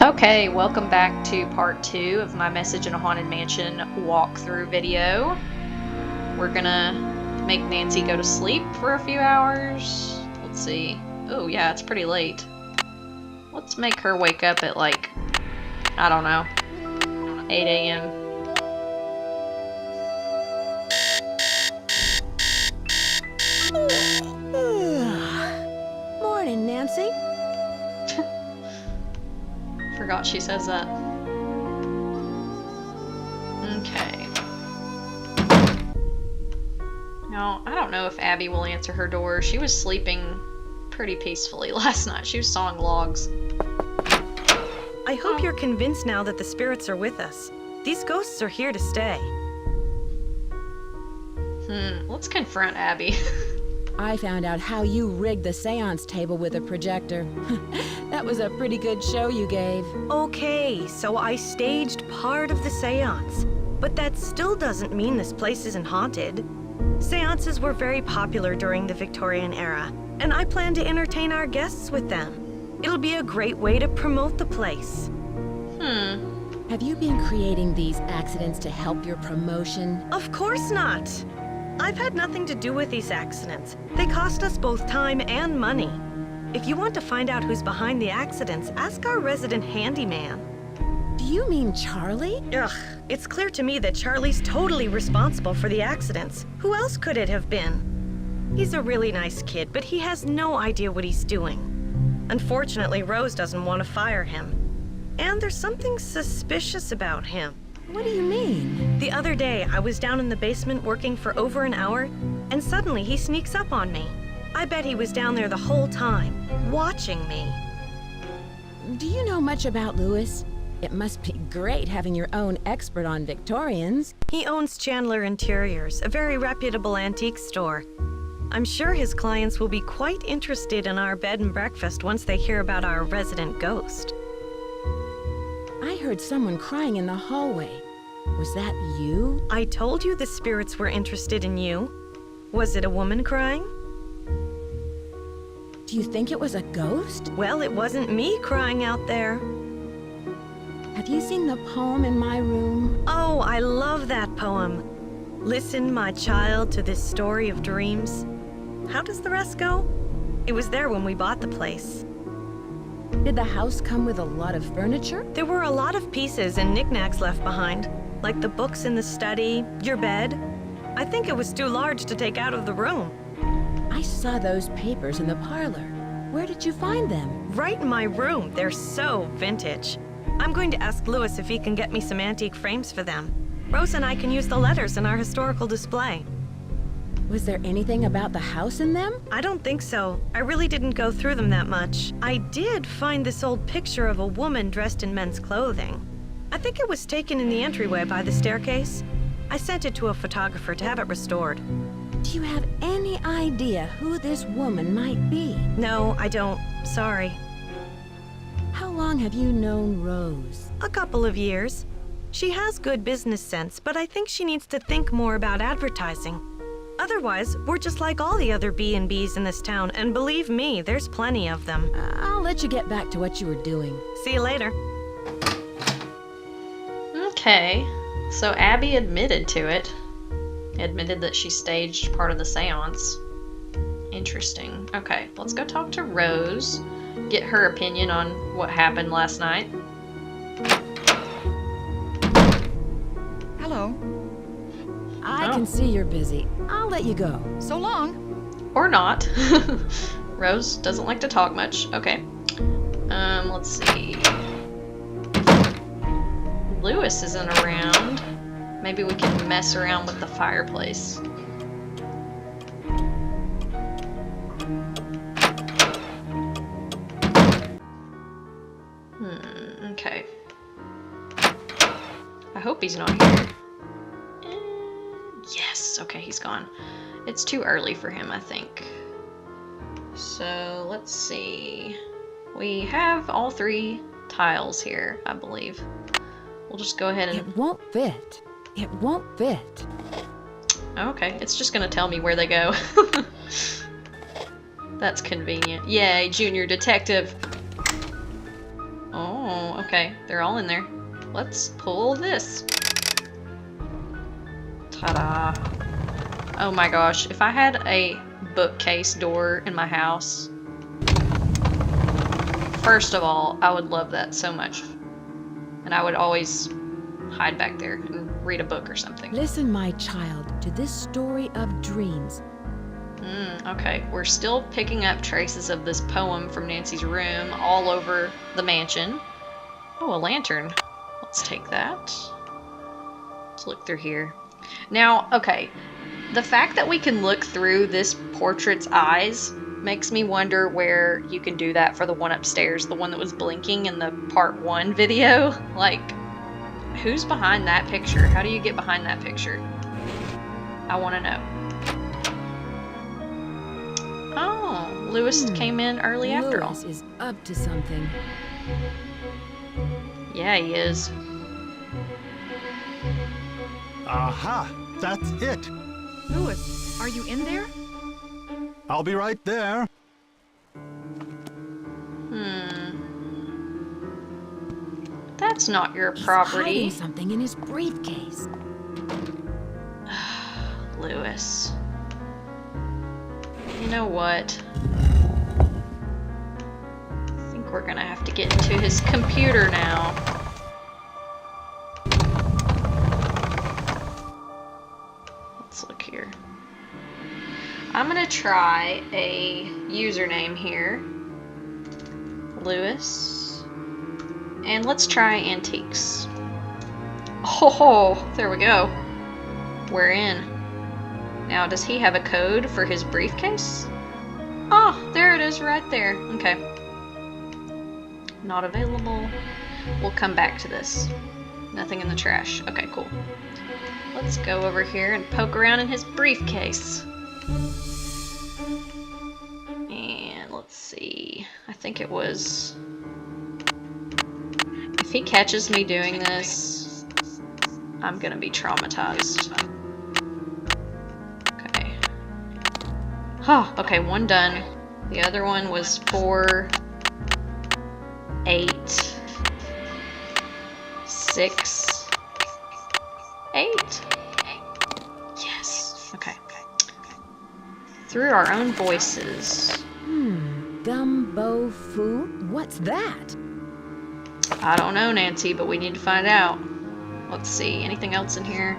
Okay, welcome back to part 2 of my Message in a Haunted Mansion walkthrough video. We're gonna make Nancy go to sleep for a few hours. Let's see. Oh yeah, it's pretty late. Let's make her wake up at like, I don't know, 8 a.m. Morning, Nancy. Forgot she says that. Okay. Now, I don't know if Abby will answer her door. She was sleeping pretty peacefully last night. She was sawing logs. I hope you're convinced now that the spirits are with us. These ghosts are here to stay. Let's confront Abby. I found out how you rigged the seance table with a projector. That was a pretty good show you gave. Okay, so I staged part of the seance. But that still doesn't mean this place isn't haunted. Seances were very popular during the Victorian era, and I plan to entertain our guests with them. It'll be a great way to promote the place. Have you been creating these accidents to help your promotion? Of course not. I've had nothing to do with these accidents. They cost us both time and money. If you want to find out who's behind the accidents, ask our resident handyman. Do you mean Charlie? Ugh, it's clear to me that Charlie's totally responsible for the accidents. Who else could it have been? He's a really nice kid, but he has no idea what he's doing. Unfortunately, Rose doesn't want to fire him. And there's something suspicious about him. What do you mean? The other day, I was down in the basement working for over an hour, and suddenly he sneaks up on me. I bet he was down there the whole time, watching me. Do you know much about Lewis? It must be great having your own expert on Victorians. He owns Chandler Interiors, a very reputable antique store. I'm sure his clients will be quite interested in our bed and breakfast once they hear about our resident ghost. I heard someone crying in the hallway. Was that you? I told you the spirits were interested in you. Was it a woman crying? Do you think it was a ghost? Well, it wasn't me crying out there. Have you seen the poem in my room? Oh, I love that poem. Listen, my child, to this story of dreams. How does the rest go? It was there when we bought the place. Did the house come with a lot of furniture? There were a lot of pieces and knickknacks left behind, like the books in the study, your bed. I think it was too large to take out of the room. I saw those papers in the parlor. Where did you find them? Right in my room. They're so vintage. I'm going to ask Lewis if he can get me some antique frames for them. Rose and I can use the letters in our historical display. Was there anything about the house in them? I don't think so. I really didn't go through them that much. I did find this old picture of a woman dressed in men's clothing. I think it was taken in the entryway by the staircase. I sent it to a photographer to have it restored. Do you have any idea who this woman might be? No, I don't. Sorry. How long have you known Rose? A couple of years. She has good business sense, but I think she needs to think more about advertising. Otherwise, we're just like all the other B&Bs in this town, and believe me, there's plenty of them. I'll let you get back to what you were doing. See you later. Okay, so Abby admitted to it. Admitted that she staged part of the seance. Interesting. Okay, let's go talk to Rose. Get her opinion on what happened last night. Hello. I can see you're busy. I'll let you go. So long. Or not. Rose doesn't like to talk much. Okay. Let's see. Lewis isn't around. Maybe we can mess around with the fireplace. Okay. I hope he's not here. Yes, okay, he's gone. It's too early for him, I think. So, let's see. We have all 3 tiles here, I believe. We'll just go ahead and... It won't fit. It won't fit. Okay, it's just gonna tell me where they go. That's convenient. Yay, junior detective. Oh. Oh, okay. They're all in there. Let's pull this. Ta-da. Oh my gosh. If I had a bookcase door in my house, first of all, I would love that so much. And I would always hide back there and read a book or something. Listen, my child, to this story of dreams. Okay, we're still picking up traces of this poem from Nancy's room all over the mansion. Oh, a lantern. Let's take that. Let's look through here. Now, okay, the fact that we can look through this portrait's eyes makes me wonder where you can do that for the one upstairs, the one that was blinking in the part 1 video. Like, who's behind that picture? How do you get behind that picture? I want to know. Oh, Lewis came in early after all. Lewis is up to something. Yeah, he is. Aha! That's it! Lewis, are you in there? I'll be right there. That's not your He's property. hiding something in his briefcase. Lewis. You know what? I think we're gonna have to get into his computer now. Let's look here. I'm gonna try a username here. Lewis. And let's try antiques. Oh, there we go. We're in. Now, does he have a code for his briefcase? Oh, there it is right there. Okay. Not available. We'll come back to this. Nothing in the trash. Okay, cool. Let's go over here and poke around in his briefcase. And let's see. I think it was... If he catches me doing this, I'm gonna be traumatized. Okay. Oh, okay, one done. The other one was 4, 8, 6, 8. Yes. Okay. Through our own voices. Gumbo food? What's that? I don't know, Nancy, but we need to find out. Let's see. Anything else in here?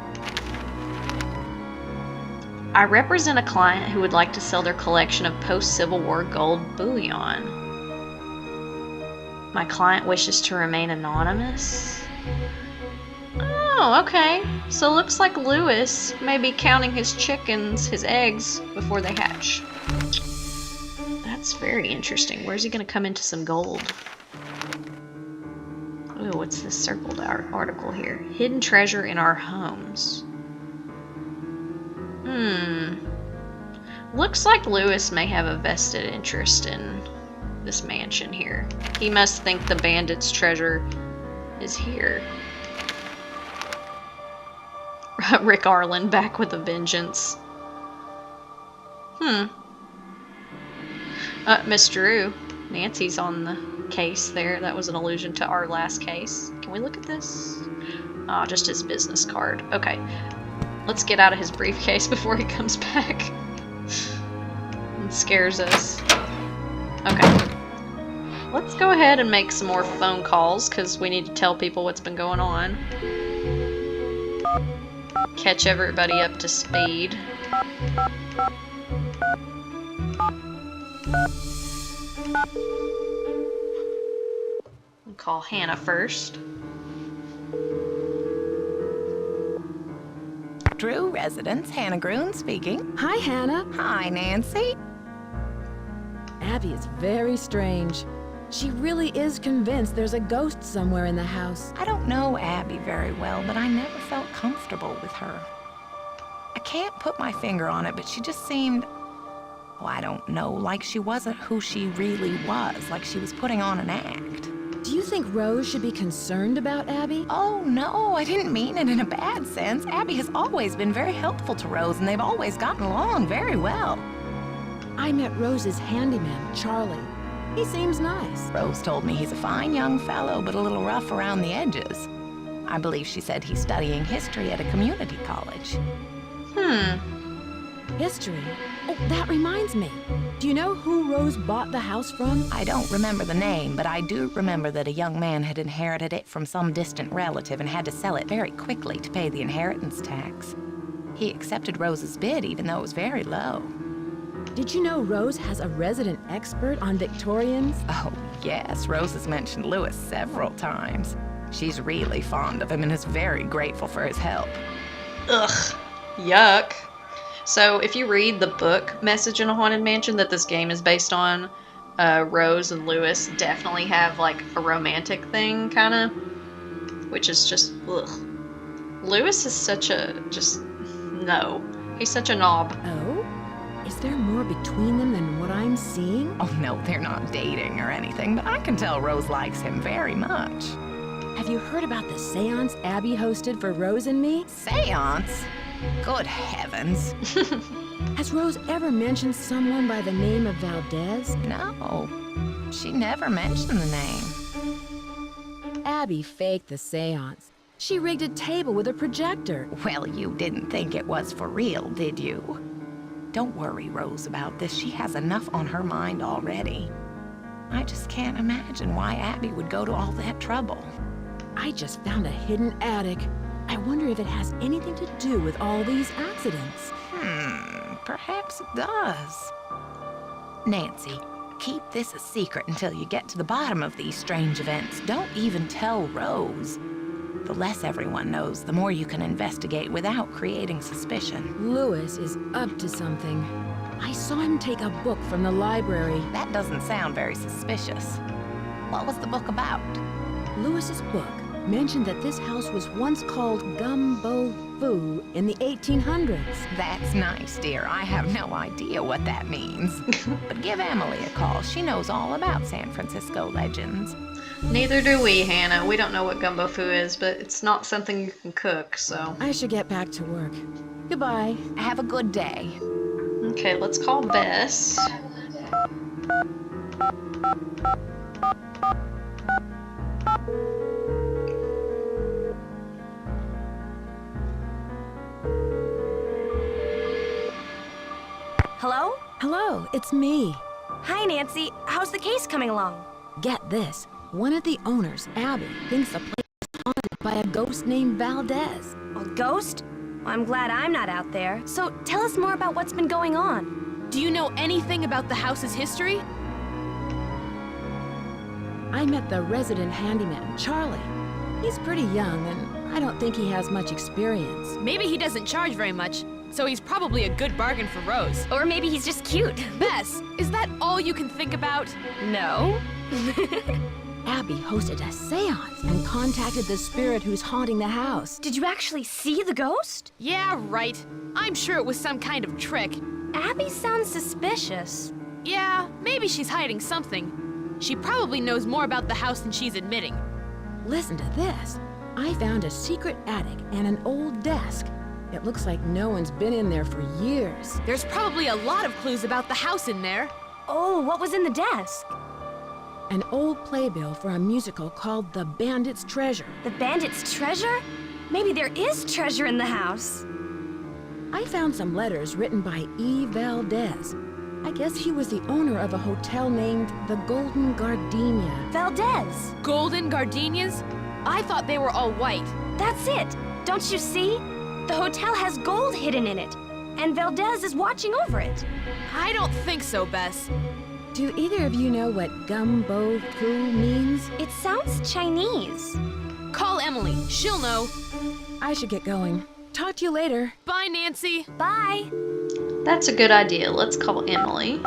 I represent a client who would like to sell their collection of post-Civil War gold bullion. My client wishes to remain anonymous. Oh, okay. So looks like Lewis may be counting his chickens, his eggs, before they hatch. That's very interesting. Where's he going to come into some gold? Ooh, what's this circled article here? Hidden treasure in our homes. Looks like Lewis may have a vested interest in this mansion here. He must think the bandit's treasure is here. Rick Arlen back with a vengeance. Miss Drew. Nancy's on the case there. That was an allusion to our last case. Can we look at this? Oh, just his business card. Okay. Let's get out of his briefcase before he comes back and scares us. Okay. Let's go ahead and make some more phone calls because we need to tell people what's been going on. Catch everybody up to speed. We'll call Hannah first. Drew Residence, Hannah Groon speaking. Hi, Hannah. Hi, Nancy. Abby is very strange. She really is convinced there's a ghost somewhere in the house. I don't know Abby very well, but I never felt comfortable with her. I can't put my finger on it, but she just seemed, oh, I don't know, like she wasn't who she really was, like she was putting on an act. Do you think Rose should be concerned about Abby? Oh, no, I didn't mean it in a bad sense. Abby has always been very helpful to Rose, and they've always gotten along very well. I met Rose's handyman, Charlie. He seems nice. Rose told me he's a fine young fellow, but a little rough around the edges. I believe she said he's studying history at a community college. History? Oh, that reminds me. Do you know who Rose bought the house from? I don't remember the name, but I do remember that a young man had inherited it from some distant relative and had to sell it very quickly to pay the inheritance tax. He accepted Rose's bid, even though it was very low. Did you know Rose has a resident expert on Victorians? Oh, yes, Rose has mentioned Lewis several times. She's really fond of him and is very grateful for his help. Ugh. Yuck. So if you read the book Message in a Haunted Mansion that this game is based on, Rose and Lewis definitely have like a romantic thing, kind of, which is just, ugh. Lewis is such a, no. He's such a knob. Oh? Is there more between them than what I'm seeing? Oh, no, they're not dating or anything, but I can tell Rose likes him very much. Have you heard about the seance Abby hosted for Rose and me? Seance? Good heavens. Has Rose ever mentioned someone by the name of Valdez? No, she never mentioned the name. Abby faked the seance. She rigged a table with a projector. Well, you didn't think it was for real, did you? Don't worry, Rose, about this. She has enough on her mind already. I just can't imagine why Abby would go to all that trouble. I just found a hidden attic. I wonder if it has anything to do with all these accidents. Perhaps it does. Nancy, keep this a secret until you get to the bottom of these strange events. Don't even tell Rose. The less everyone knows, the more you can investigate without creating suspicion. Lewis is up to something. I saw him take a book from the library. That doesn't sound very suspicious. What was the book about? Lewis's book mentioned that this house was once called Gumbo Foo in the 1800s. That's nice, dear. I have no idea what that means. But give Emily a call. She knows all about San Francisco legends. Neither do we, Hannah. We don't know what gumbo foo is, but it's not something you can cook, so. I should get back to work. Goodbye. Have a good day. Okay, let's call Bess. Hello? Hello, it's me. Hi, Nancy. How's the case coming along? Get this. One of the owners, Abby, thinks the place is haunted by a ghost named Valdez. A ghost? I'm glad I'm not out there. So tell us more about what's been going on. Do you know anything about the house's history? I met the resident handyman, Charlie. He's pretty young, and I don't think he has much experience. Maybe he doesn't charge very much, so he's probably a good bargain for Rose. Or maybe he's just cute. Bess, is that all you can think about? No. Abby hosted a seance and contacted the spirit who's haunting the house. Did you actually see the ghost? Yeah, right. I'm sure it was some kind of trick. Abby sounds suspicious. Yeah, maybe she's hiding something. She probably knows more about the house than she's admitting. Listen to this. I found a secret attic and an old desk. It looks like no one's been in there for years. There's probably a lot of clues about the house in there. Oh, what was in the desk? An old playbill for a musical called The Bandit's Treasure. The Bandit's Treasure? Maybe there is treasure in the house. I found some letters written by E. Valdez. I guess he was the owner of a hotel named the Golden Gardenia. Valdez! Golden gardenias? I thought they were all white. That's it! Don't you see? The hotel has gold hidden in it, and Valdez is watching over it. I don't think so, Bess. Do either of you know what Gumbo Foo means? It sounds Chinese. Call Emily. She'll know. I should get going. Talk to you later. Bye, Nancy. Bye! That's a good idea. Let's call Emily.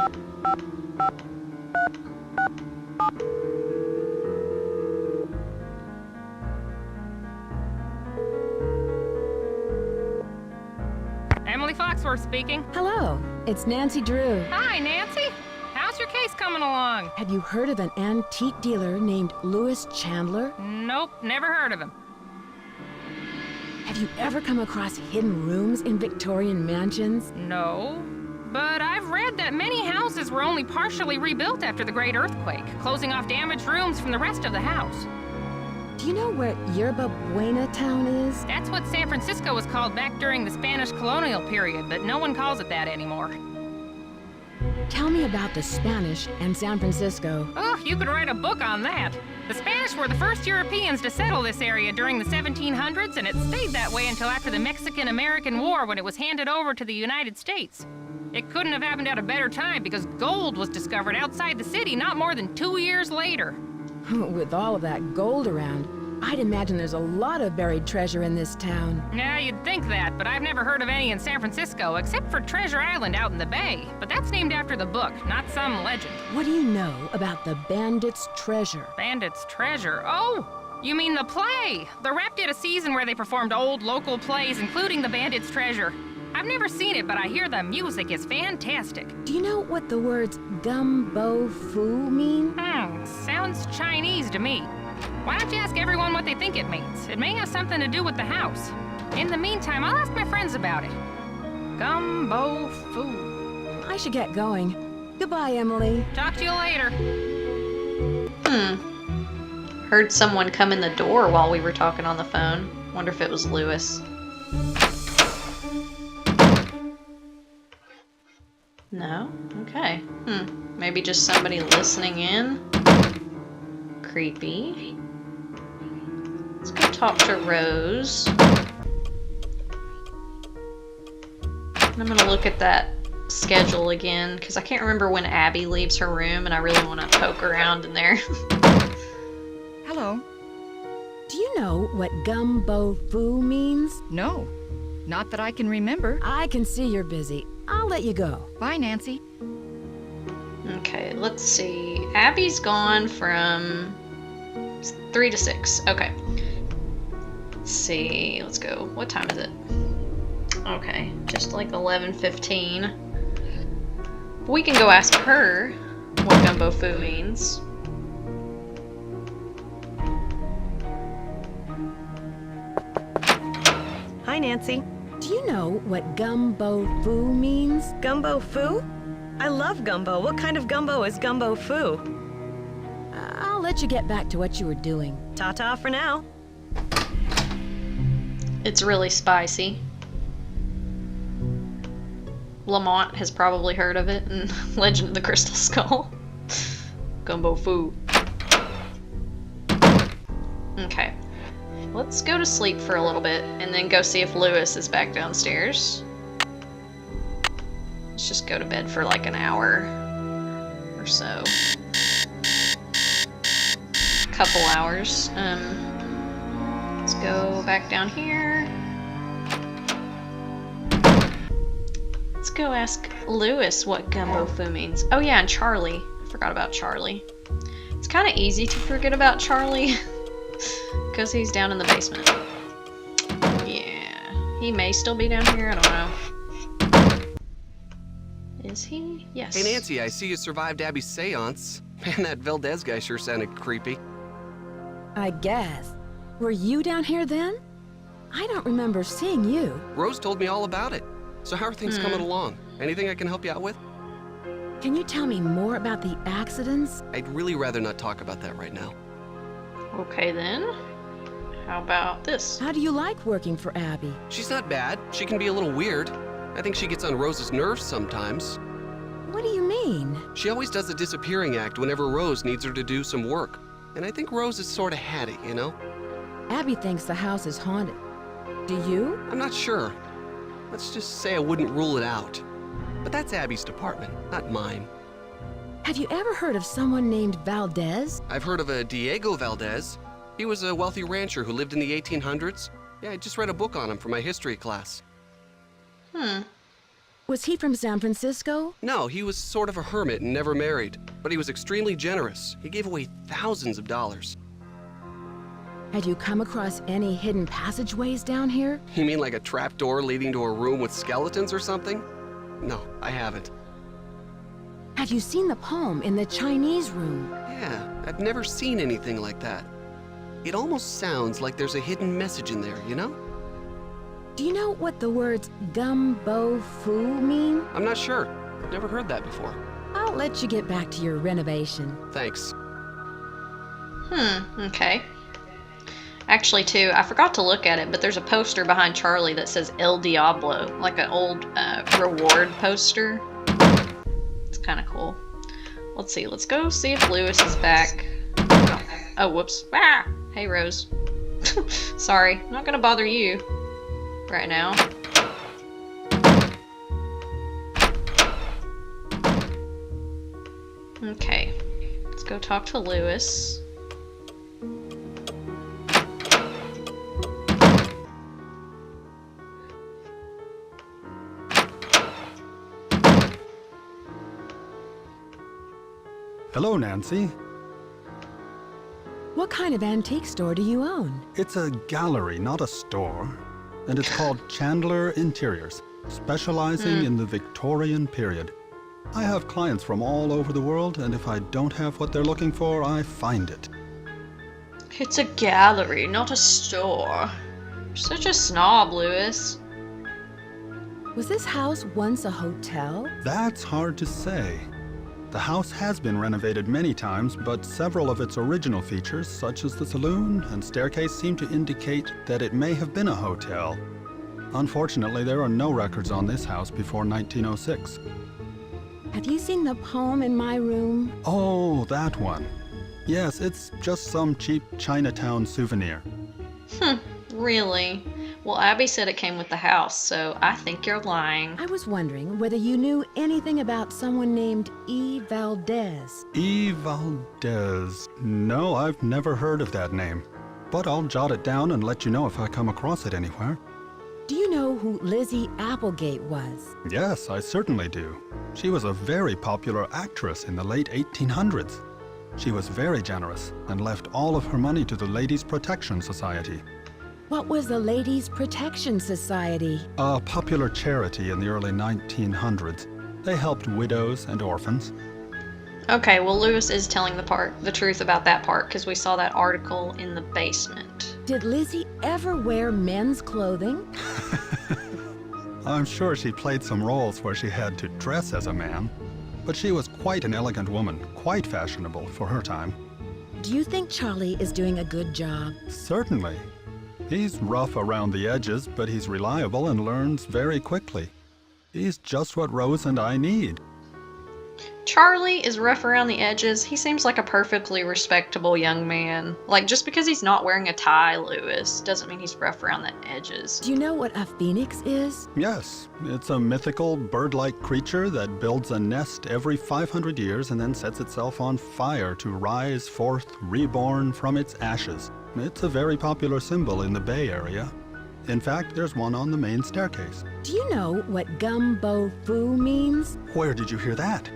Emily Foxworth speaking. Hello, it's Nancy Drew. Hi, Nancy. How's your case coming along? Have you heard of an antique dealer named Louis Chandler? Nope, never heard of him. Have you ever come across hidden rooms in Victorian mansions? No. but I've read that many houses were only partially rebuilt after the Great Earthquake, closing off damaged rooms from the rest of the house. Do you know where Yerba Buena town is? That's what San Francisco was called back during the Spanish colonial period, but no one calls it that anymore. Tell me about the Spanish and San Francisco. Oh, you could write a book on that. The Spanish were the first Europeans to settle this area during the 1700s, and it stayed that way until after the Mexican-American War when it was handed over to the United States. It couldn't have happened at a better time because gold was discovered outside the city not more than 2 years later. With all of that gold around, I'd imagine there's a lot of buried treasure in this town. Yeah, you'd think that, but I've never heard of any in San Francisco, except for Treasure Island out in the bay. But that's named after the book, not some legend. What do you know about the Bandit's Treasure? Bandit's Treasure? Oh, you mean the play? The Rep did a season where they performed old local plays, including the Bandit's Treasure. I've never seen it, but I hear the music is fantastic. Do you know what the words gumbo foo mean? Sounds Chinese to me. Why don't you ask everyone what they think it means? It may have something to do with the house. In the meantime, I'll ask my friends about it. Gumbo foo. I should get going. Goodbye, Emily. Talk to you later. Heard someone come in the door while we were talking on the phone. Wonder if it was Lewis. No? Okay. Maybe just somebody listening in? Creepy. Let's go talk to Rose. And I'm gonna look at that schedule again, because I can't remember when Abby leaves her room, and I really want to poke around in there. Hello. Do you know what gumbo foo means? No, not that I can remember. I can see you're busy. I'll let you go. Bye, Nancy. Okay, let's see. Abby's gone from 3 to 6. Okay. Let's see. Let's go. What time is it? Okay, just like 11:15. We can go ask her what gumbo foo means. Hi, Nancy. Do you know what gumbo foo means? Gumbo foo? I love gumbo. What kind of gumbo is gumbo foo? I'll let you get back to what you were doing. Ta-ta for now. It's really spicy. Lamont has probably heard of it in Legend of the Crystal Skull. Gumbo foo. Okay. Let's go to sleep for a little bit and then go see if Lewis is back downstairs. Let's just go to bed for like an hour or so. Couple hours. Let's go back down here. Let's go ask Lewis what gumbo foo means. Oh yeah, and Charlie. I forgot about Charlie. It's kind of easy to forget about Charlie because he's down in the basement. Yeah, he may still be down here. I don't know. Is he? Yes. Hey Nancy, I see you survived Abby's seance. Man, that Valdez guy sure sounded creepy. I guess. Were you down here then? I don't remember seeing you. Rose told me all about it. So how are things coming along? Anything I can help you out with? Can you tell me more about the accidents? I'd really rather not talk about that right now. Okay then. How about this? How do you like working for Abby? She's not bad. She can be a little weird. I think she gets on Rose's nerves sometimes. What do you mean? She always does the disappearing act whenever Rose needs her to do some work. And I think Rose is sort of had it, you know? Abby thinks the house is haunted. Do you? I'm not sure. Let's just say I wouldn't rule it out. But that's Abby's department, not mine. Have you ever heard of someone named Valdez? I've heard of a Diego Valdez. He was a wealthy rancher who lived in the 1800s. Yeah, I just read a book on him for my history class. Was he from San Francisco? No, he was sort of a hermit and never married. But he was extremely generous. He gave away thousands of dollars. Had you come across any hidden passageways down here? You mean like a trapdoor leading to a room with skeletons or something? No, I haven't. Have you seen the poem in the Chinese room? Yeah, I've never seen anything like that. It almost sounds like there's a hidden message in there, you know? Do you know what the words gumbo foo mean? I'm not sure. Never heard that before. I'll let you get back to your renovation. Thanks. Okay. Actually, too, I forgot to look at it, but there's a poster behind Charlie that says El Diablo, like an old reward poster. It's kind of cool. Let's see. Let's go see if Lewis is back. Oh, whoops. Ah! Hey, Rose. Sorry. I'm not going to bother you right now. Okay. Let's go talk to Lewis. Hello, Nancy. What kind of antique store do you own? It's a gallery, not a store. And it's called Chandler Interiors, specializing in the Victorian period. I have clients from all over the world, and if I don't have what they're looking for, I find it. It's a gallery, not a store. You're such a snob, Lewis. Was this house once a hotel? That's hard to say. The house has been renovated many times, but several of its original features, such as the saloon and staircase, seem to indicate that it may have been a hotel. Unfortunately, there are no records on this house before 1906. Have you seen the poem in my room? Oh, that one. Yes, it's just some cheap Chinatown souvenir. Really? Well, Abby said it came with the house, so I think you're lying. I was wondering whether you knew anything about someone named E. Valdez. E. Valdez. No, I've never heard of that name. But I'll jot it down and let you know if I come across it anywhere. Do you know who Lizzie Applegate was? Yes, I certainly do. She was a very popular actress in the late 1800s. She was very generous and left all of her money to the Ladies' Protection Society. What was the Ladies' Protection Society? A popular charity in the early 1900s. They helped widows and orphans. Okay, well, Lewis is telling the truth about that part, because we saw that article in the basement. Did Lizzie ever wear men's clothing? I'm sure she played some roles where she had to dress as a man, but she was quite an elegant woman, quite fashionable for her time. Do you think Charlie is doing a good job? Certainly. He's rough around the edges, but he's reliable and learns very quickly. He's just what Rose and I need. Charlie is rough around the edges. He seems like a perfectly respectable young man. Like, just because he's not wearing a tie, Lewis, doesn't mean he's rough around the edges. Do you know what a phoenix is? Yes, it's a mythical bird-like creature that builds a nest every 500 years and then sets itself on fire to rise forth reborn from its ashes. It's a very popular symbol in the Bay Area. In fact, there's one on the main staircase. Do you know what gumbo foo means? Where did you hear that?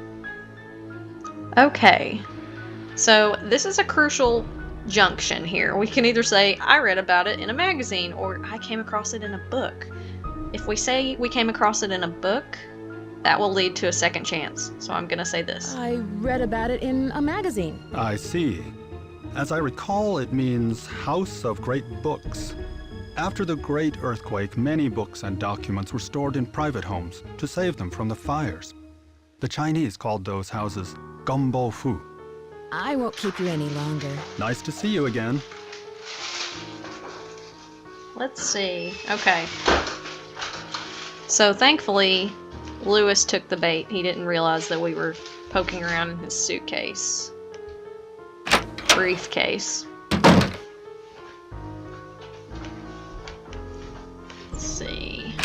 Okay, so this is a crucial junction here. We can either say, I read about it in a magazine, or I came across it in a book. If we say we came across it in a book, that will lead to a second chance. So I'm gonna say this. I read about it in a magazine. I see. As I recall, it means House of Great Books. After the Great Earthquake, many books and documents were stored in private homes to save them from the fires. The Chinese called those houses gumbo fu. I won't keep you any longer. Nice to see you again. Let's see. Okay. So thankfully, Lewis took the bait. He didn't realize that we were poking around in his suitcase. Briefcase. Let's see.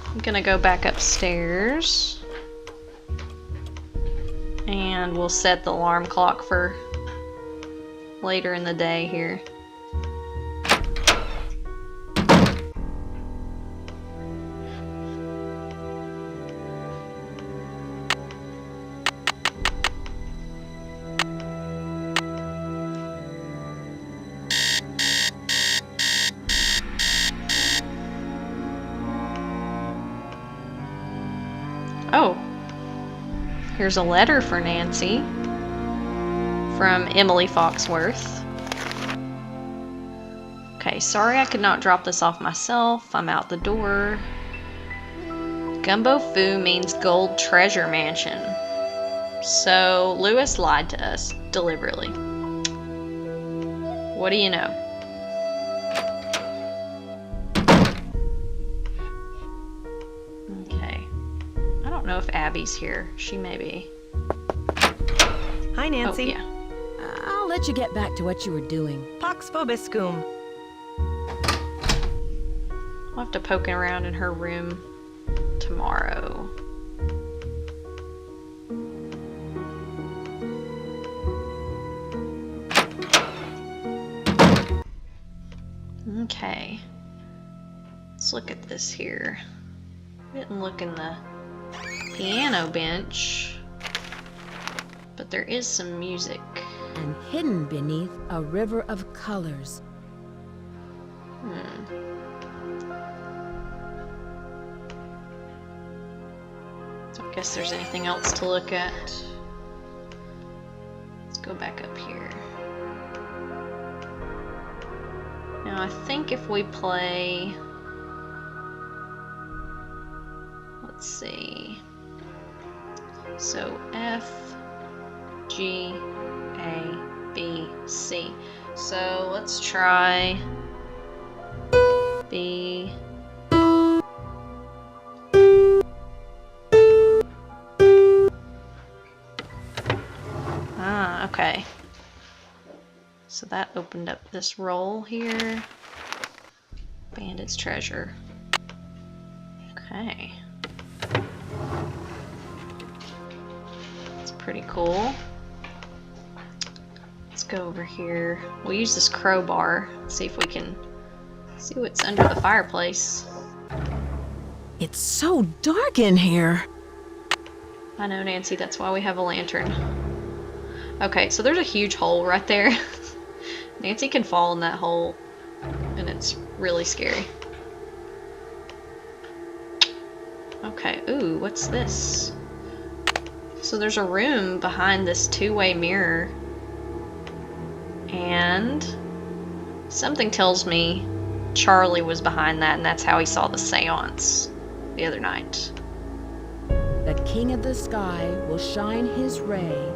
I'm gonna go back upstairs. And we'll set the alarm clock for later in the day here. Oh, here's a letter for Nancy from Emily Foxworth. Okay, sorry I could not drop this off myself. I'm out the door. Gumbo Fu means gold treasure mansion. So Lewis lied to us deliberately. What do you know? Okay. I don't know if Abby's here. She may be. Hi, Nancy. Oh, yeah. I'll let you get back to what you were doing. Pax vobiscum. I'll have to poke around in her room tomorrow. Okay. Let's look at this here. Didn't look in the piano bench, but there is some music. And hidden beneath a river of colors. Don't guess there's anything else to look at. Let's go back up here. Now I think if we play, let's see, so F, G, A, B, C. So let's try B. Ah, okay. So that opened up this roll here. Bandit's treasure. Okay. That's pretty cool. Let's go over here. We'll use this crowbar. See if we can see what's under the fireplace. It's so dark in here. I know, Nancy, that's why we have a lantern. Okay, so there's a huge hole right there. Nancy can fall in that hole, and it's really scary. Okay, ooh, what's this? So there's a room behind this two-way mirror, and something tells me Charlie was behind that, and that's how he saw the seance the other night. The king of the sky will shine his ray.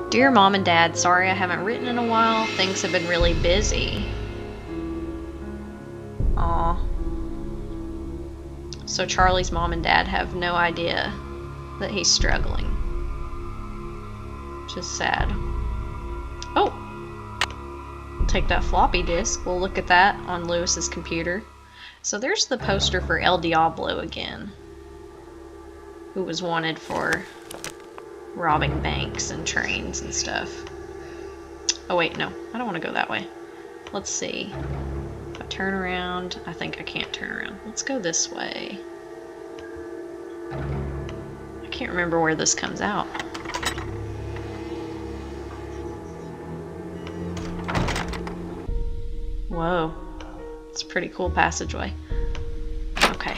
Dear Mom and Dad, sorry I haven't written in a while. Things have been really busy. Aw. So Charlie's mom and dad have no idea that he's struggling. Which is sad. Oh! Take that floppy disk. We'll look at that on Lewis's computer. So there's the poster for El Diablo again, who was wanted for robbing banks and trains and stuff. Oh wait, no, I don't want to go that way. Let's see. If I turn around, I think I can't turn around. Let's go this way. I can't remember where this comes out. Whoa. It's a pretty cool passageway. Okay.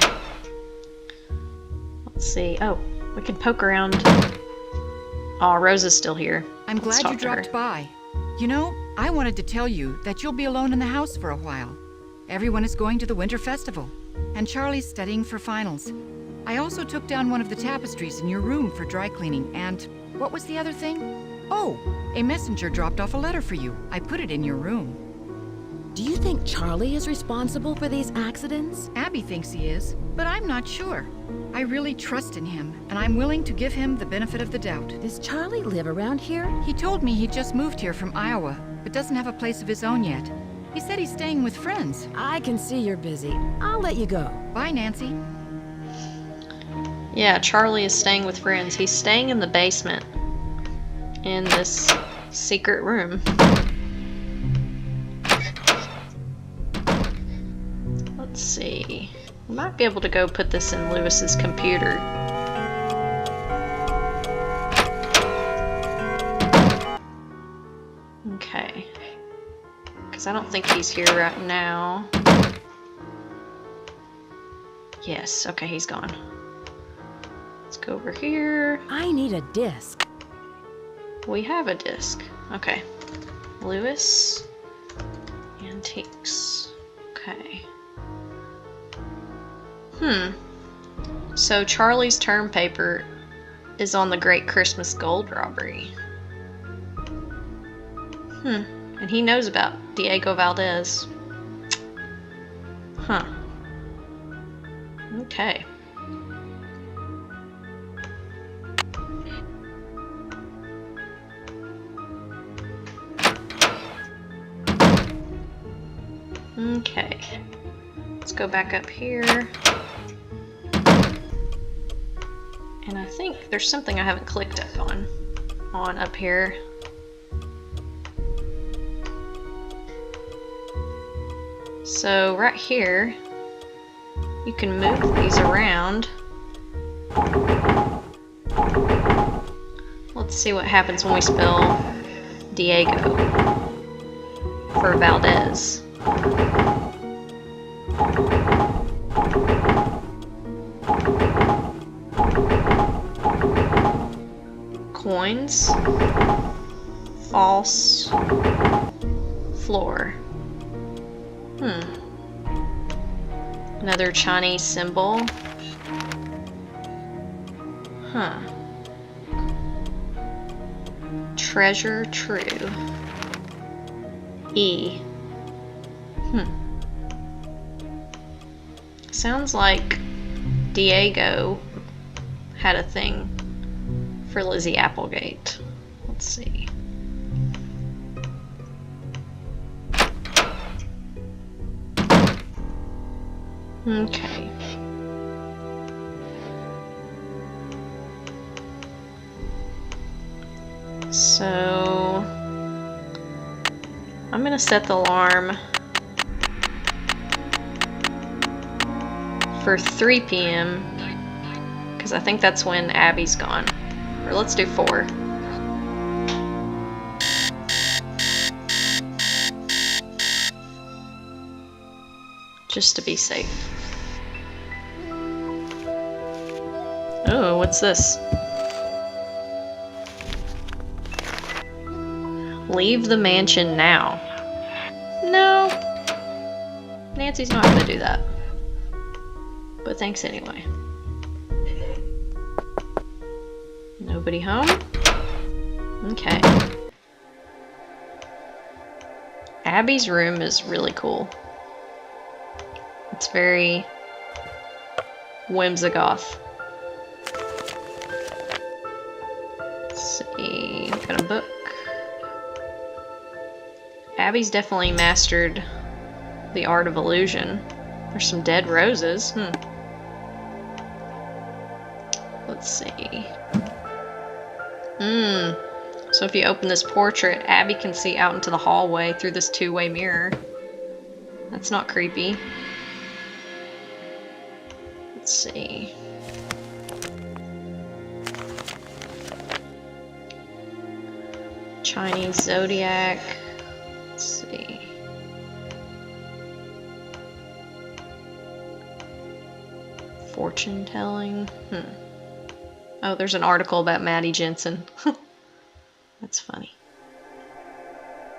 Let's see. Oh, we can poke around. Aw, Rose is still here. I'm Let's glad you talk to her. dropped by. You know, I wanted to tell you that you'll be alone in the house for a while. Everyone is going to the winter festival, and Charlie's studying for finals. I also took down one of the tapestries in your room for dry cleaning, and what was the other thing? Oh, a messenger dropped off a letter for you. I put it in your room. Do you think Charlie is responsible for these accidents? Abby thinks he is, but I'm not sure. I really trust in him, and I'm willing to give him the benefit of the doubt. Does Charlie live around here? He told me he just moved here from Iowa, but doesn't have a place of his own yet. He said he's staying with friends. I can see you're busy. I'll let you go. Bye, Nancy. Yeah, Charlie is staying with friends. He's staying in the basement in this secret room. Let's see. We might be able to go put this in Lewis's computer. Okay. Because I don't think he's here right now. Yes, okay, he's gone. Let's go over here. I need a disc. We have a disc. Okay. Lewis Antiques. Okay. So Charlie's term paper is on the Great Christmas Gold Robbery. And he knows about Diego Valdez. Huh. Okay. Okay. Let's go back up here. And I think there's something I haven't clicked up on up here. So right here, you can move these around. Let's see what happens when we spell Diego for Valdez. Coins, false, floor. Another Chinese symbol. Huh. Treasure true. E. Sounds like Diego had a thing for Lizzie Applegate. Let's see. Okay. So I'm gonna set the alarm for 3 p.m. because I think that's when Abby's gone. Or let's do 4. Just to be safe. Oh, what's this? Leave the mansion now. No. Nancy's not gonna do that. But thanks anyway. Nobody home? Okay. Abby's room is really cool. It's very whimsigoth. Let's see, got a book. Abby's definitely mastered the art of illusion. There's some dead roses. Let's see. So if you open this portrait, Abby can see out into the hallway through this 2-way mirror. That's not creepy. Let's see. Chinese Zodiac. Let's see. Fortune telling. Oh, there's an article about Maddie Jensen. That's funny.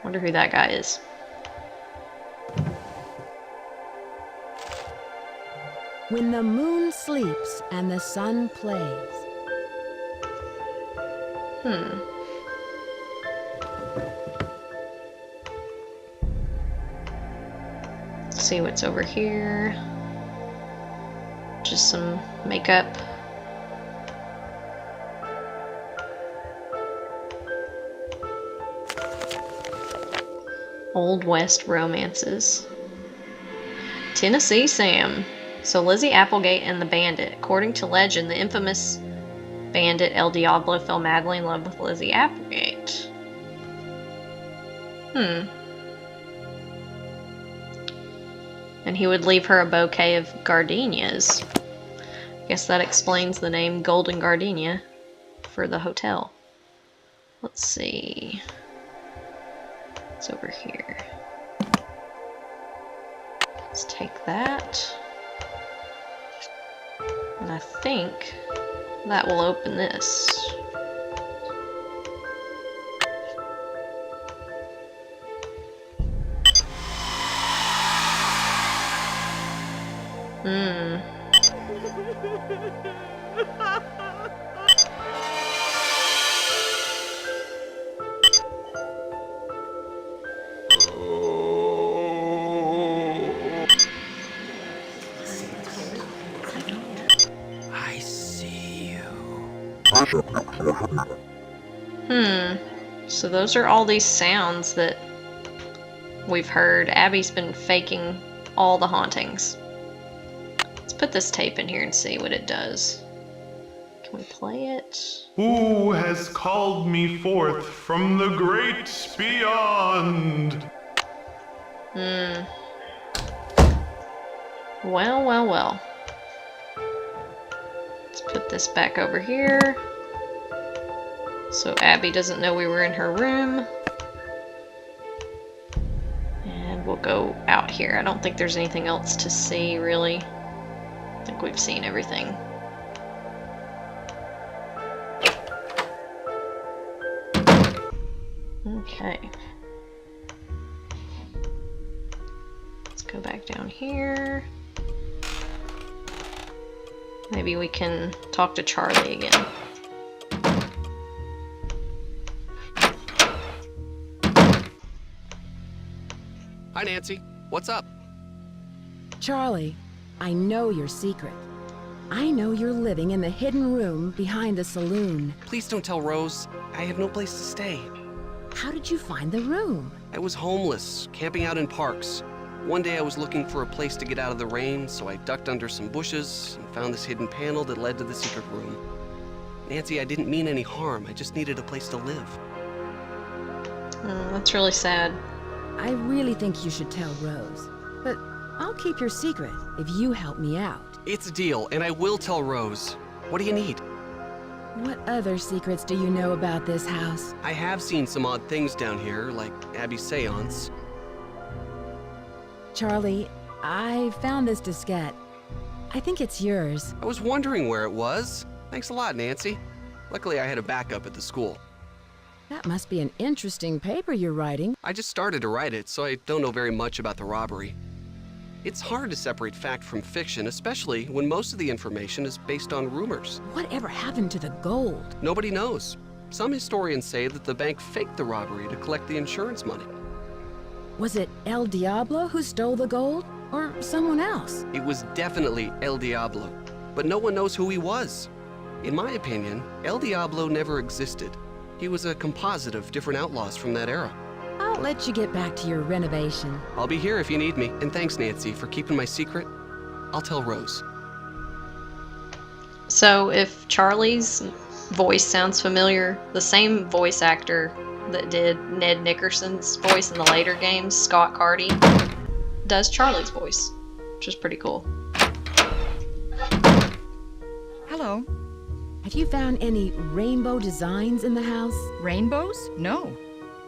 Wonder who that guy is. When the moon sleeps and the sun plays. Let's see what's over here. Just some makeup. Old West romances. Tennessee Sam. So Lizzie Applegate and the Bandit. According to legend, the infamous bandit El Diablo fell madly in love with Lizzie Applegate. And he would leave her a bouquet of gardenias. I guess that explains the name Golden Gardenia for the hotel. Let's see. It's over here. Let's take that. And I think that will open this. Hmm. I see you. So those are all these sounds that we've heard. Abby's been faking all the hauntings. Let's put this tape in here and see what it does. Can we play it? Who has called me forth from the great beyond? Well, well, well. Let's put this back over here so Abby doesn't know we were in her room. And we'll go out here. I don't think there's anything else to see, really. I think we've seen everything. Okay. Let's go back down here. Maybe we can talk to Charlie again. Hi, Nancy. What's up? Charlie, I know your secret. I know you're living in the hidden room behind the saloon. Please don't tell Rose. I have no place to stay. How did you find the room? I was homeless, camping out in parks. One day I was looking for a place to get out of the rain, so I ducked under some bushes and found this hidden panel that led to the secret room. Nancy, I didn't mean any harm. I just needed a place to live. That's really sad. I really think you should tell Rose. But I'll keep your secret if you help me out. It's a deal, and I will tell Rose. What do you need? What other secrets do you know about this house? I have seen some odd things down here, like Abby's seance. Charlie, I found this diskette. I think it's yours. I was wondering where it was. Thanks a lot, Nancy. Luckily, I had a backup at the school. That must be an interesting paper you're writing. I just started to write it, so I don't know very much about the robbery. It's hard to separate fact from fiction, especially when most of the information is based on rumors. Whatever happened to the gold? Nobody knows. Some historians say that the bank faked the robbery to collect the insurance money. Was it El Diablo who stole the gold? Or someone else? It was definitely El Diablo, but no one knows who he was. In my opinion, El Diablo never existed. He was a composite of different outlaws from that era. I'll let you get back to your renovation. I'll be here if you need me. And thanks, Nancy, for keeping my secret. I'll tell Rose. So if Charlie's voice sounds familiar, the same voice actor that did Ned Nickerson's voice in the later games, Scott Carty, does Charlie's voice, which is pretty cool. Hello. Have you found any rainbow designs in the house? Rainbows? No.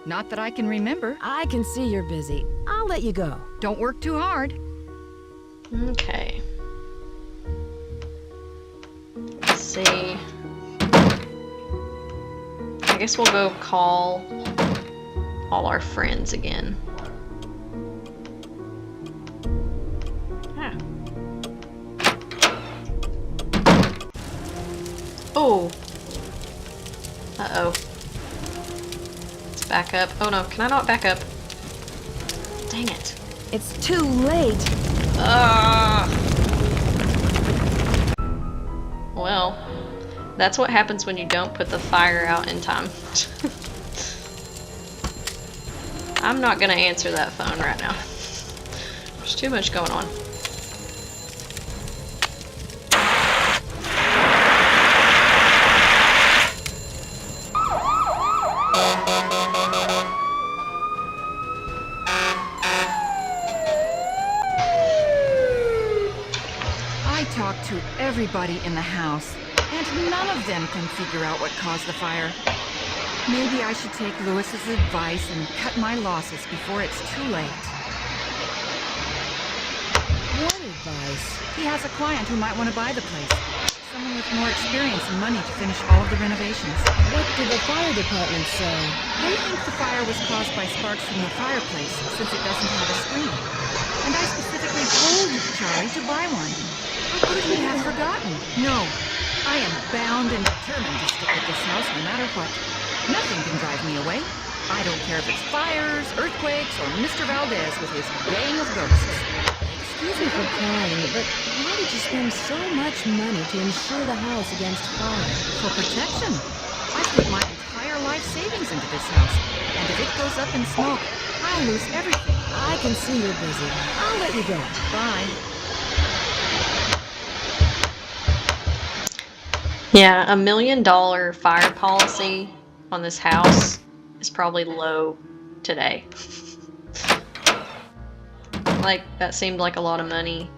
Not that I can remember. I can see you're busy. I'll let you go. Don't work too hard. Okay. Let's see. I guess we'll go call all our friends again. Oh. Uh-oh. Let's back up. Oh no, can I not back up? Dang it. It's too late. Well, that's what happens when you don't put the fire out in time. I'm not gonna answer that phone right now. There's too much going on. To everybody in the house, and none of them can figure out what caused the fire. Maybe I should take Lewis's advice and cut my losses before it's too late. What advice? He has a client who might want to buy the place. Someone with more experience and money to finish all of the renovations. What did the fire department say? They think the fire was caused by sparks from the fireplace, since it doesn't have a screen. And I specifically practically told Charlie to buy one. How could he have forgotten? No, I am bound and determined to stick with this house no matter what. Nothing can drive me away. I don't care if it's fires, earthquakes, or Mr. Valdez with his gang of ghosts. Excuse me for prying, but why did you spend so much money to insure the house against fire? For protection. I've put my entire life savings into this house, and if it goes up in smoke, I'll lose everything. I can see you're busy. I'll let you go. Bye. Yeah, $1 million fire policy on this house is probably low today. Like, that seemed like a lot of money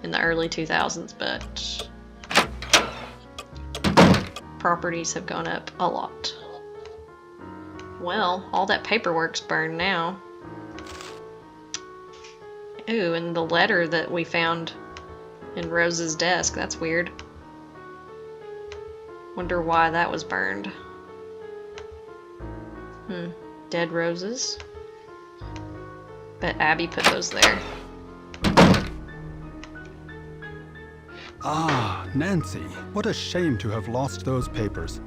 in the early 2000s, but properties have gone up a lot. Well, all that paperwork's burned now. Ooh, and the letter that we found in Rose's desk, that's weird. Wonder why that was burned. Dead roses. Bet Abby put those there. Ah, Nancy, what a shame to have lost those papers.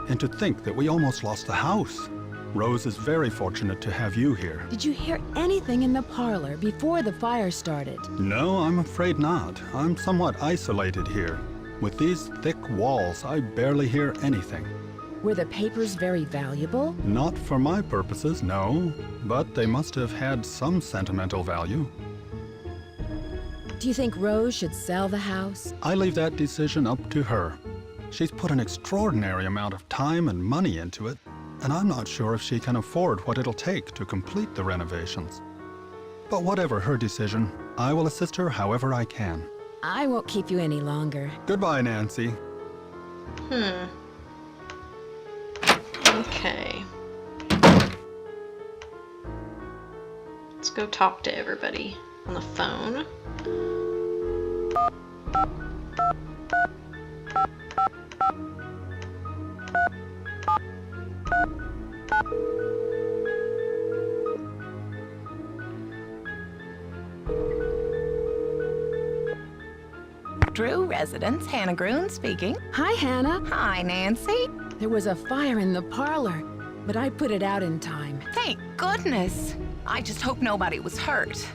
And to think that we almost lost the house. Rose is very fortunate to have you here. Did you hear anything in the parlor before the fire started? No, I'm afraid not. I'm somewhat isolated here. With these thick walls, I barely hear anything. Were the papers very valuable? Not for my purposes, no. But they must have had some sentimental value. Do you think Rose should sell the house? I leave that decision up to her. She's put an extraordinary amount of time and money into it, and I'm not sure if she can afford what it'll take to complete the renovations. But whatever her decision, I will assist her however I can. I won't keep you any longer. Goodbye, Nancy. Okay. Let's go talk to everybody on the phone. Drew residence, Hannah Groon speaking. Hi, Hannah. Hi, Nancy. There was a fire in the parlor, but I put it out in time. Thank goodness. I just hope nobody was hurt.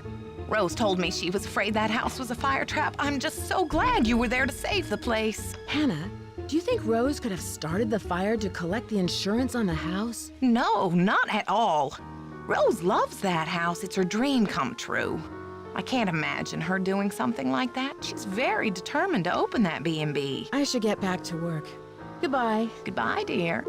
Rose told me she was afraid that house was a fire trap. I'm just so glad you were there to save the place. Hannah, do you think Rose could have started the fire to collect the insurance on the house? No, not at all. Rose loves that house. It's her dream come true. I can't imagine her doing something like that. She's very determined to open that B&B. I should get back to work. Goodbye. Goodbye, dear.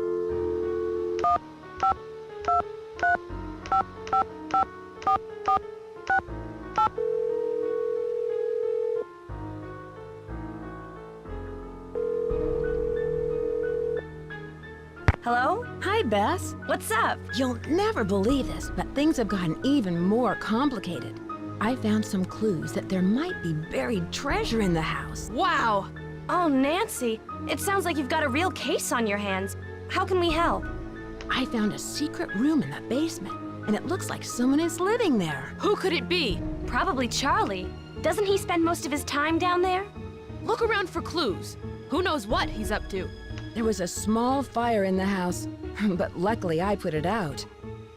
Hello? Hi, Bess. What's up? You'll never believe this, but things have gotten even more complicated. I found some clues that there might be buried treasure in the house. Wow! Oh, Nancy, it sounds like you've got a real case on your hands. How can we help? I found a secret room in the basement, and it looks like someone is living there. Who could it be? Probably Charlie. Doesn't he spend most of his time down there? Look around for clues. Who knows what he's up to? There was a small fire in the house, but luckily I put it out.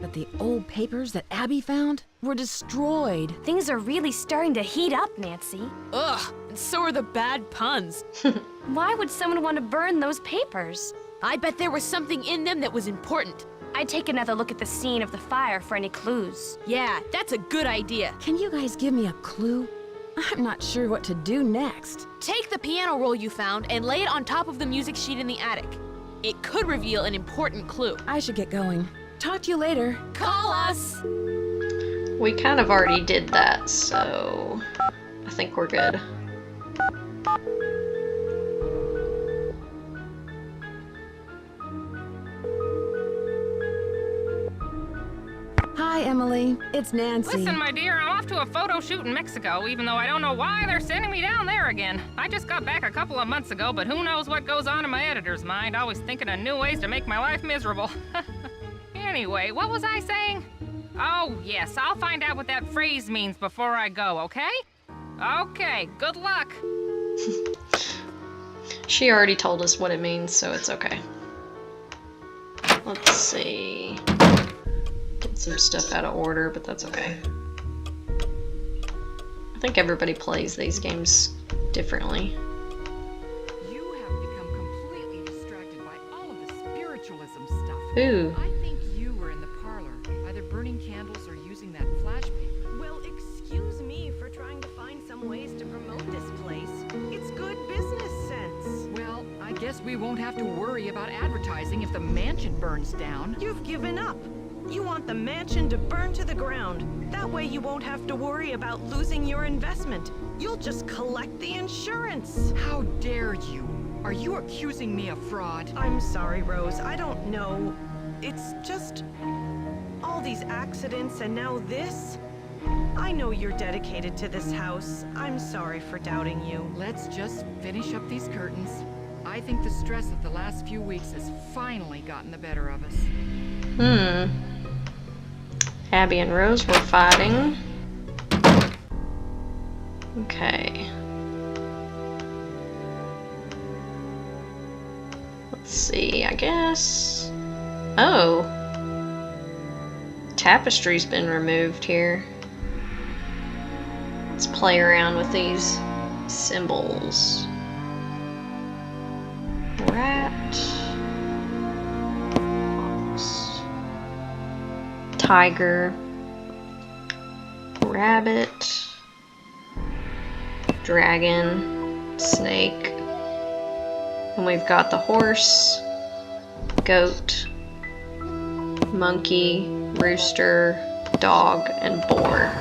But the old papers that Abby found were destroyed. Things are really starting to heat up, Nancy. Ugh, and so are the bad puns. Why would someone want to burn those papers? I bet there was something in them that was important. I'd take another look at the scene of the fire for any clues. Yeah, that's a good idea. Can you guys give me a clue? I'm not sure what to do next. Take the piano roll you found and lay it on top of the music sheet in the attic. It could reveal an important clue. I should get going. Talk to you later. Call us! We kind of already did that, so I think we're good. Hi, Emily. It's Nancy. Listen, my dear, I'm off to a photo shoot in Mexico, even though I don't know why they're sending me down there again. I just got back a couple of months ago, but who knows what goes on in my editor's mind, always thinking of new ways to make my life miserable. Anyway, what was I saying? Oh, yes, I'll find out what that phrase means before I go, okay? Okay, good luck. She already told us what it means, so it's okay. Let's see. Get some stuff out of order, but that's okay. I think everybody plays these games differently. You have become completely distracted by all of the spiritualism stuff. Ooh. I think you were in the parlor, either burning candles or using that flash paper. Well, excuse me for trying to find some ways to promote this place. It's good business sense. Well, I guess we won't have to worry about advertising if the mansion burns down. You've given up. You want the mansion to burn to the ground. That way you won't have to worry about losing your investment. You'll just collect the insurance. How dare you? Are you accusing me of fraud? I'm sorry, Rose. I don't know. It's just all these accidents and now this. I know you're dedicated to this house. I'm sorry for doubting you. Let's just finish up these curtains. I think the stress of the last few weeks has finally gotten the better of us. Abby and Rose were fighting. Okay. Let's see, I guess. Oh. Tapestry's been removed here. Let's play around with these symbols. Rat. Fox. Tiger. Rabbit. Dragon. Snake. And we've got the horse. Goat. Monkey. Rooster. Dog. And boar.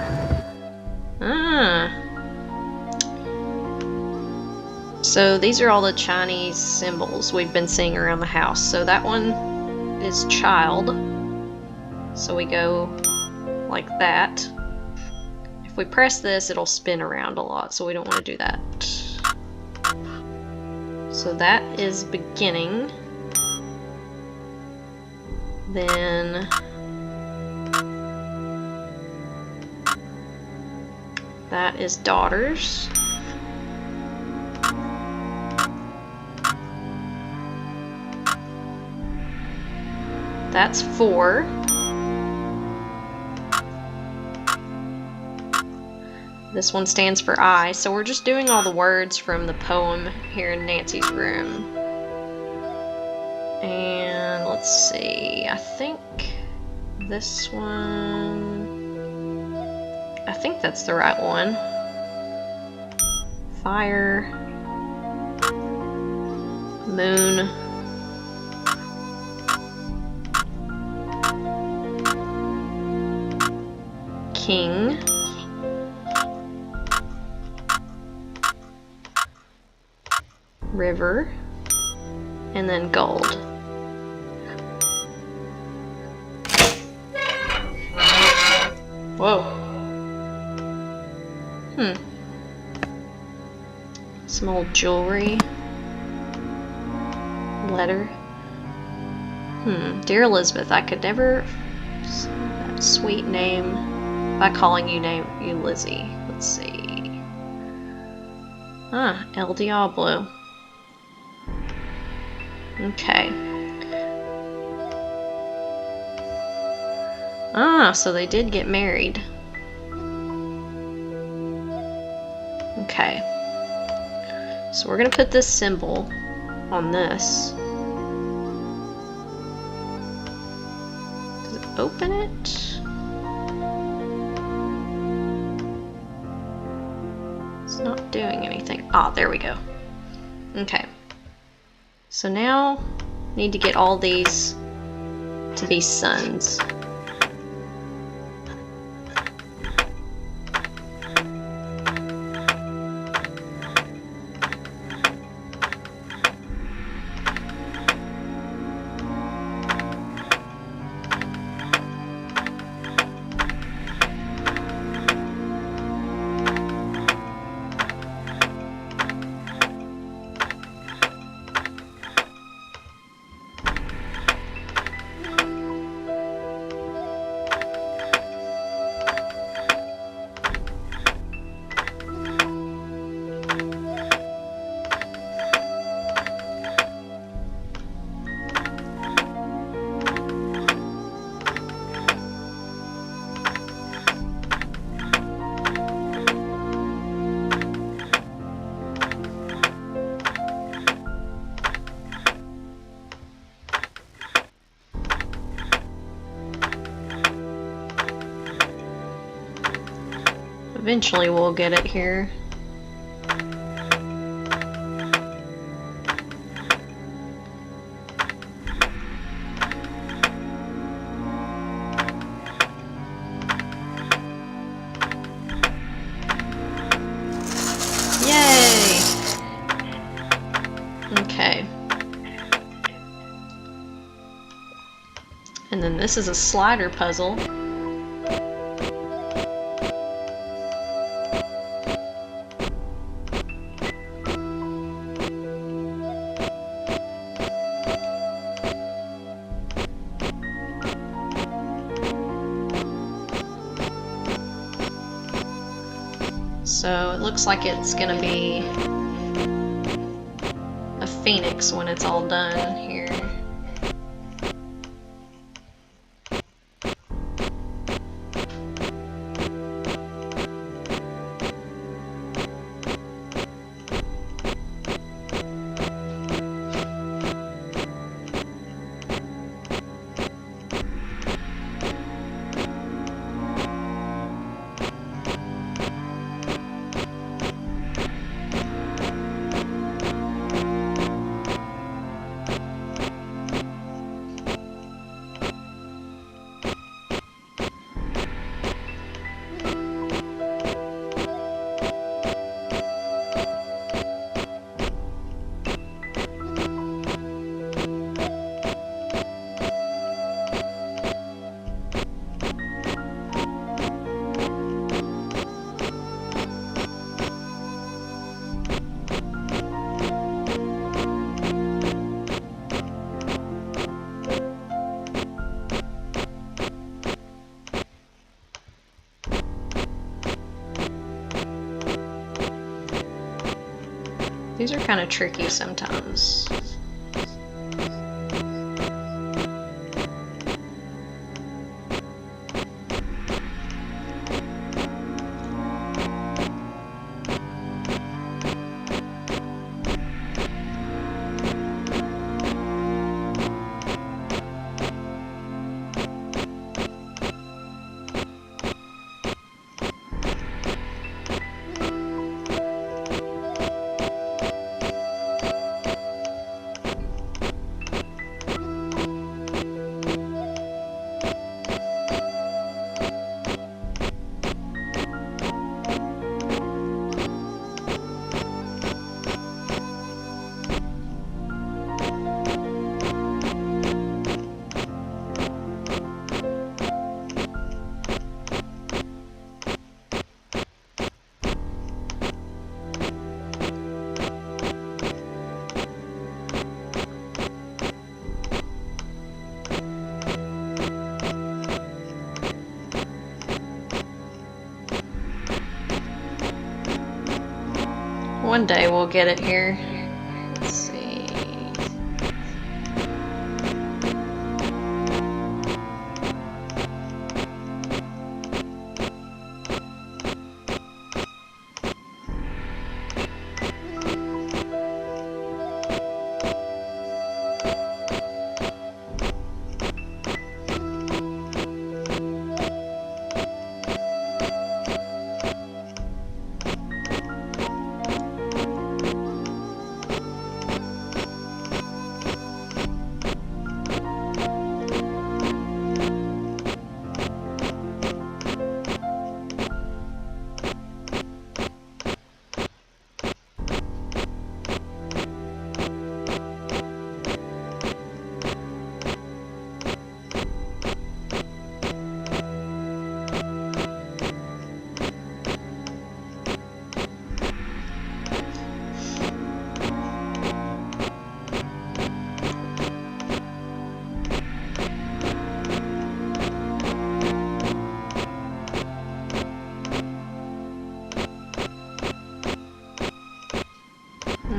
So these are all the Chinese symbols we've been seeing around the house. So that one is child. So we go like that. If we press this, it'll spin around a lot, so we don't want to do that. So that is beginning. Then that is daughters. That's 4. This one stands for I, so we're just doing all the words from the poem here in Nancy's room. And let's see, I think this one, I think that's the right one. Fire, moon, king, river, and then gold. Whoa. Some old jewelry. Letter. Dear Elizabeth, I could never say that sweet name by calling you Lizzie. Let's see. El Diablo. Okay. So they did get married. Okay. So we're gonna put this symbol on this. Does it open it? It's not doing anything. There we go. Okay. So now, need to get all these to be suns. Eventually we'll get it here. Yay! Okay. And then this is a slider puzzle. So it looks like it's gonna be a phoenix when it's all done here. These are kind of tricky sometimes. One day we'll get it here. Let's see.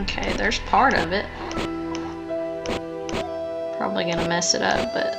Okay, there's part of it. Probably gonna mess it up, but...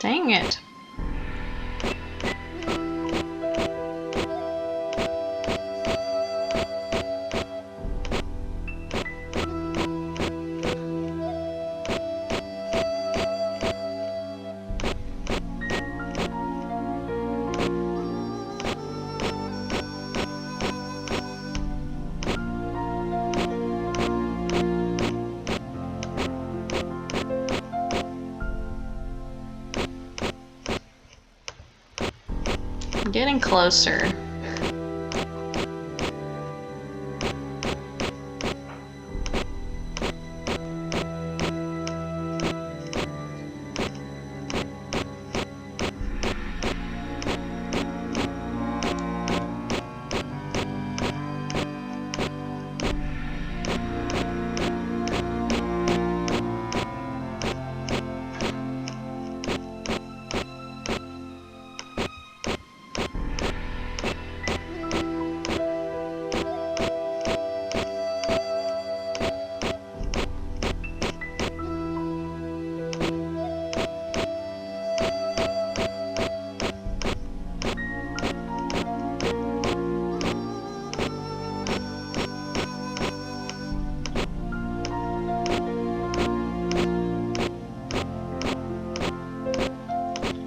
Dang it. Getting closer.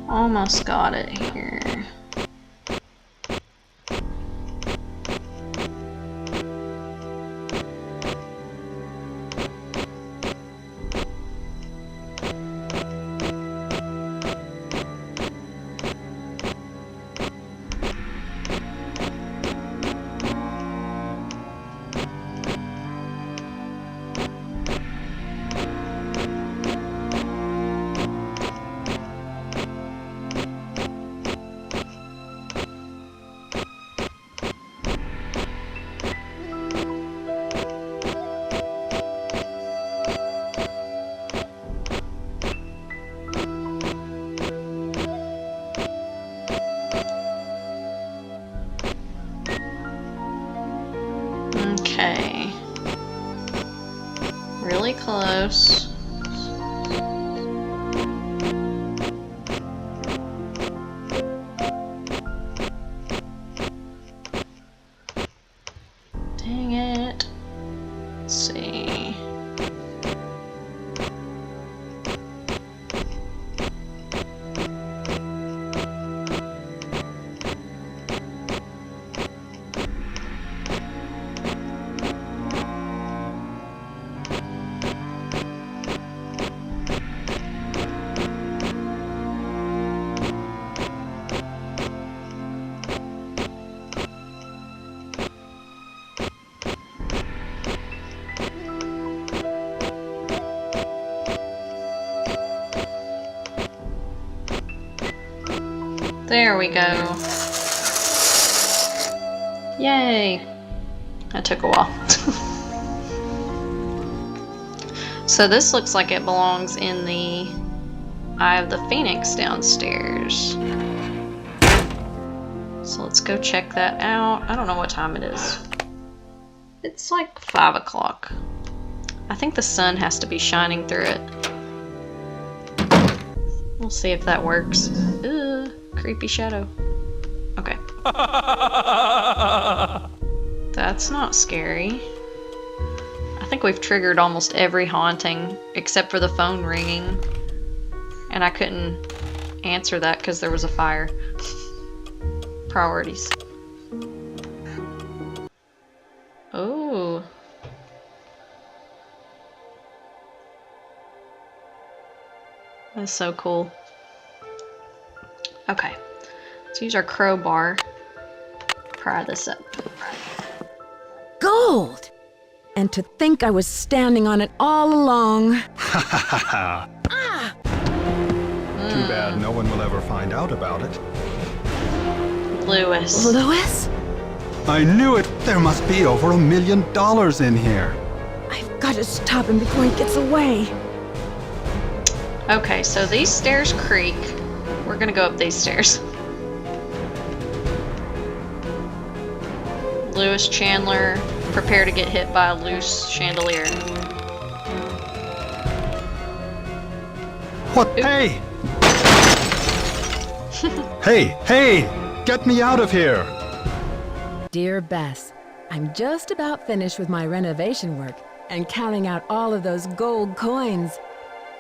Almost got it here. Okay. Really close. Dang it. Let's see. There we go. Yay! That took a while. So this looks like it belongs in the Eye of the Phoenix downstairs. So let's go check that out. I don't know what time it is. It's like 5 o'clock. I think the sun has to be shining through it. We'll see if that works. Ugh, creepy shadow. Okay. That's not scary. I think we've triggered almost every haunting except for the phone ringing. And I couldn't answer that because there was a fire. Priorities. Oh. That's so cool. Okay. Let's use our crowbar. Pry this up. Gold! And to think I was standing on it all along. Ha ha ha ha! Too bad no one will ever find out about it. Lewis. Lewis? I knew it! There must be over $1 million in here. I've got to stop him before he gets away. Okay, so these stairs creak. We're gonna go up these stairs. Lewis Chandler, prepare to get hit by a loose chandelier. What? Hey! Hey! Get me out of here! Dear Bess, I'm just about finished with my renovation work and counting out all of those gold coins.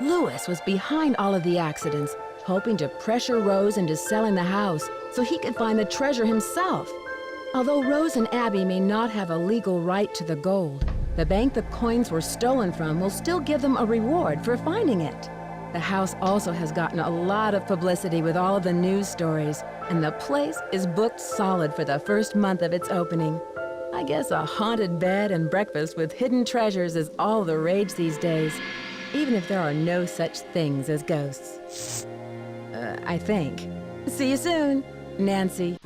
Lewis was behind all of the accidents, hoping to pressure Rose into selling the house so he could find the treasure himself. Although Rose and Abby may not have a legal right to the gold, the bank the coins were stolen from will still give them a reward for finding it. The house also has gotten a lot of publicity with all of the news stories, and the place is booked solid for the first month of its opening. I guess a haunted bed and breakfast with hidden treasures is all the rage these days, even if there are no such things as ghosts. I think. See you soon, Nancy.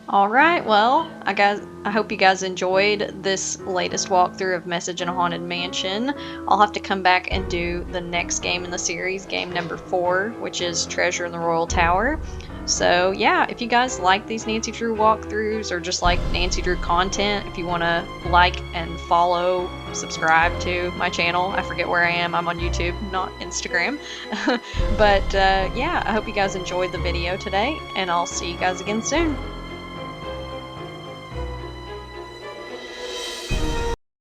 Alright, well, I hope you guys enjoyed this latest walkthrough of Message in a Haunted Mansion. I'll have to come back and do the next game in the series, game number 4, which is Treasure in the Royal Tower. So yeah, if you guys like these Nancy Drew walkthroughs or just like Nancy Drew content, if you want to like and follow, subscribe to my channel. I forget where I am. I'm on YouTube, not Instagram. But yeah, I hope you guys enjoyed the video today, and I'll see you guys again soon.